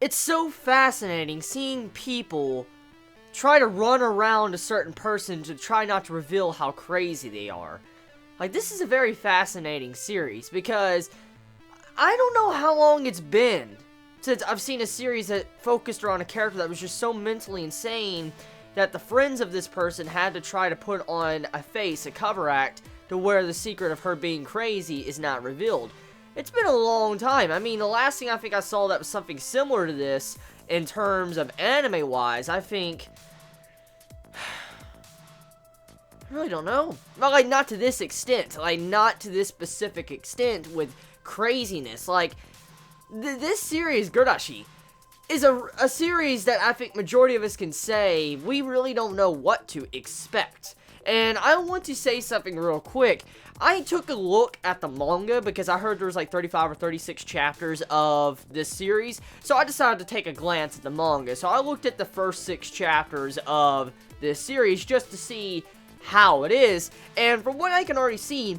it's so fascinating seeing people try to run around a certain person to try not to reveal how crazy they are. Like, this is a very fascinating series, because I don't know how long it's been since I've seen a series that focused around a character that was just so mentally insane that the friends of this person had to try to put on a face, a cover act, to where the secret of her being crazy is not revealed. It's been a long time. I mean, the last thing I think I saw that was something similar to this, in terms of anime-wise, I think... I really don't know. Well, like, not to this extent. Like, not to this specific extent with craziness. Like, this series, Gurashi, is a series that I think majority of us can say we really don't know what to expect. And I want to say something real quick. I took a look at the manga because I heard there was like 35 or 36 chapters of this series. So I decided to take a glance at the manga. So I looked at the first 6 chapters of this series just to see how it is. And from what I can already see,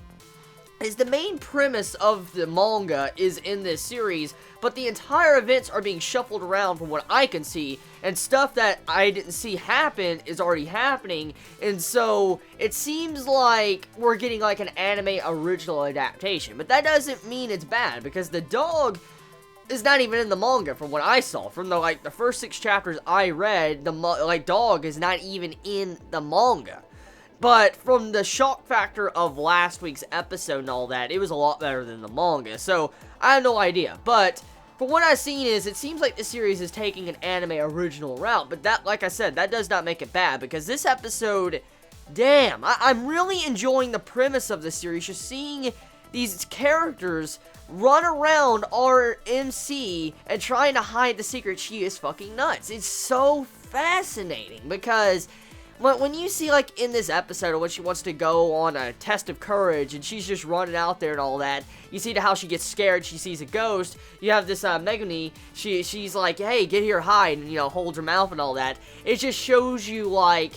is the main premise of the manga is in this series, but the entire events are being shuffled around from what I can see, and stuff that I didn't see happen is already happening, and so it seems like we're getting like an anime original adaptation, but that doesn't mean it's bad, because the dog is not even in the manga from what I saw. From the first 6 chapters I read, the dog is not even in the manga. But from the shock factor of last week's episode and all that, it was a lot better than the manga. So, I have no idea. But, from what I've seen is, it seems like the series is taking an anime original route. But that, like I said, that does not make it bad. Because this episode, damn, I'm really enjoying the premise of the series. Just seeing these characters run around our MC and trying to hide the secret. She is fucking nuts. It's so fascinating. Because when you see, like, in this episode, when she wants to go on a test of courage, and she's just running out there and all that, you see how she gets scared, she sees a ghost, you have this, Megumi, she's like, hey, get here, hide, and, holds her mouth and all that. It just shows you, like,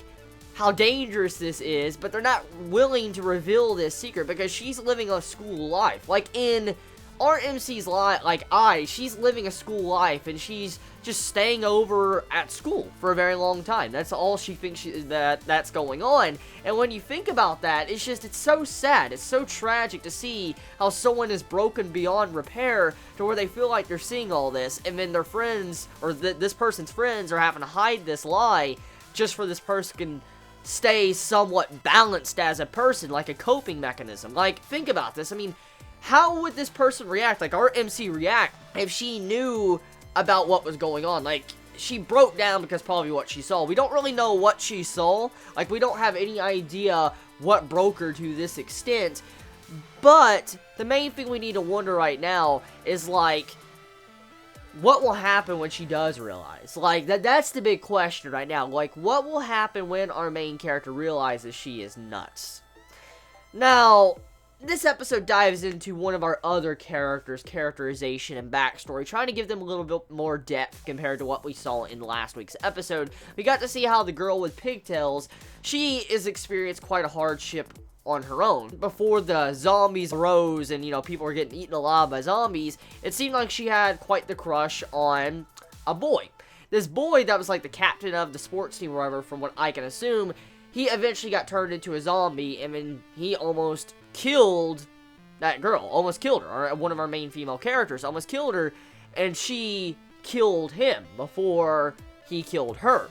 how dangerous this is, but they're not willing to reveal this secret, because she's living a school life. Like, in our MC's life, she's living a school life, and she's just staying over at school for a very long time. That's all she thinks that's going on. And when you think about that, it's so sad. It's so tragic to see how someone is broken beyond repair to where they feel like they're seeing all this, and then their friends, or this person's friends, are having to hide this lie just for this person can stay somewhat balanced as a person, like a coping mechanism. Like, think about this. I mean, how would this person react, like our MC react, if she knew about what was going on? Like, she broke down because probably what she saw. We don't really know what she saw. Like, we don't have any idea what broke her to this extent. But the main thing we need to wonder right now is, like, what will happen when she does realize? Like, that's the big question right now. Like, what will happen when our main character realizes she is nuts? Now, this episode dives into one of our other characters' characterization and backstory, trying to give them a little bit more depth compared to what we saw in last week's episode. We got to see how the girl with pigtails, she has experienced quite a hardship on her own. Before the zombies arose and, people were getting eaten alive by zombies, it seemed like she had quite the crush on a boy. This boy that was like the captain of the sports team or whatever, from what I can assume, he eventually got turned into a zombie, and then he almost killed that girl, almost killed her, or one of our main female characters almost killed her, and she killed him before he killed her.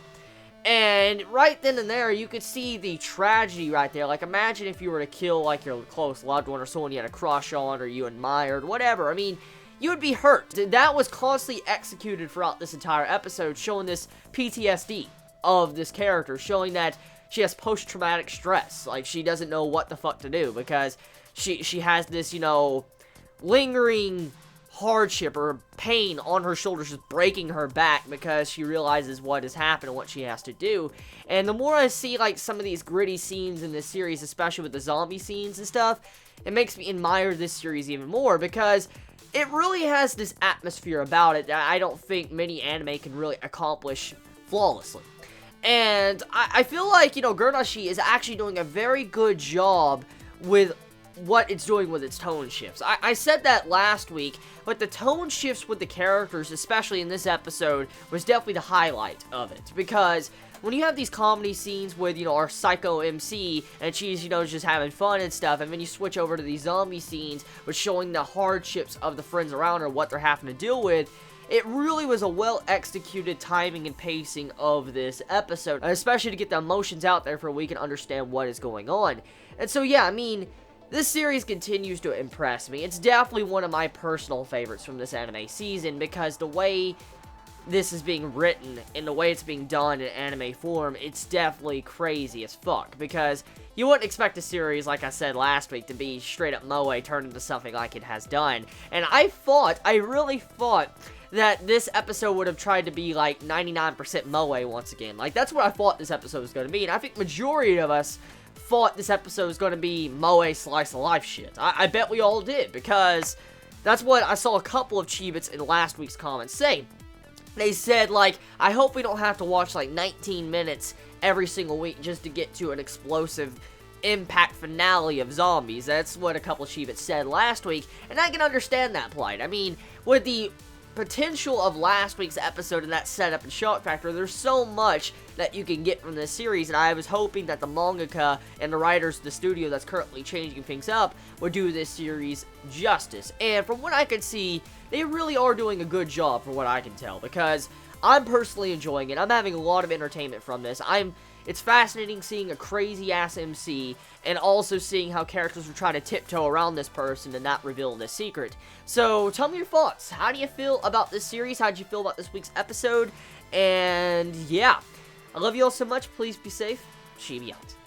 And right then and there, you could see the tragedy right there. Like, imagine if you were to kill, like, your close loved one, or someone you had a crush on, or you admired, whatever. I mean, you would be hurt. That was constantly executed throughout this entire episode, showing this PTSD of this character, showing that she has post-traumatic stress. Like, she doesn't know what the fuck to do, because she has this, lingering hardship or pain on her shoulders, just breaking her back, because she realizes what has happened and what she has to do. And the more I see, like, some of these gritty scenes in this series, especially with the zombie scenes and stuff, it makes me admire this series even more, because it really has this atmosphere about it that I don't think many anime can really accomplish flawlessly. And I feel like, Gurashi is actually doing a very good job with what it's doing with its tone shifts. I said that last week, but the tone shifts with the characters, especially in this episode, was definitely the highlight of it. Because when you have these comedy scenes with, our psycho MC, and she's, just having fun and stuff, and then you switch over to these zombie scenes with showing the hardships of the friends around her, what they're having to deal with, it really was a well-executed timing and pacing of this episode, especially to get the emotions out there for we can understand what is going on. And so, yeah, I mean, this series continues to impress me. It's definitely one of my personal favorites from this anime season, because the way this is being written and the way it's being done in anime form, it's definitely crazy as fuck, because you wouldn't expect a series, like I said last week, to be straight up moe turned into something like it has done. And I really thought that this episode would have tried to be like 99% moe once again. Like, that's what I thought this episode was going to be, and I think majority of us thought this episode was going to be moe slice of life shit. I bet we all did, because that's what I saw a couple of Chibits in last week's comments say. They said, like, I hope we don't have to watch, like, 19 minutes every single week just to get to an explosive impact finale of zombies. That's what a couple of Chibits said last week, and I can understand that plight. I mean, with the potential of last week's episode and that setup and shock factor, there's so much that you can get from this series, and I was hoping that the mangaka and the writers of the studio that's currently changing things up would do this series justice. And from what I could see, they really are doing a good job from what I can tell, because I'm personally enjoying it. I'm having a lot of entertainment from this. It's fascinating seeing a crazy-ass MC, and also seeing how characters are trying to tiptoe around this person and not reveal this secret. So, tell me your thoughts. How do you feel about this series? How did you feel about this week's episode? And, yeah. I love you all so much. Please be safe. Chibi out.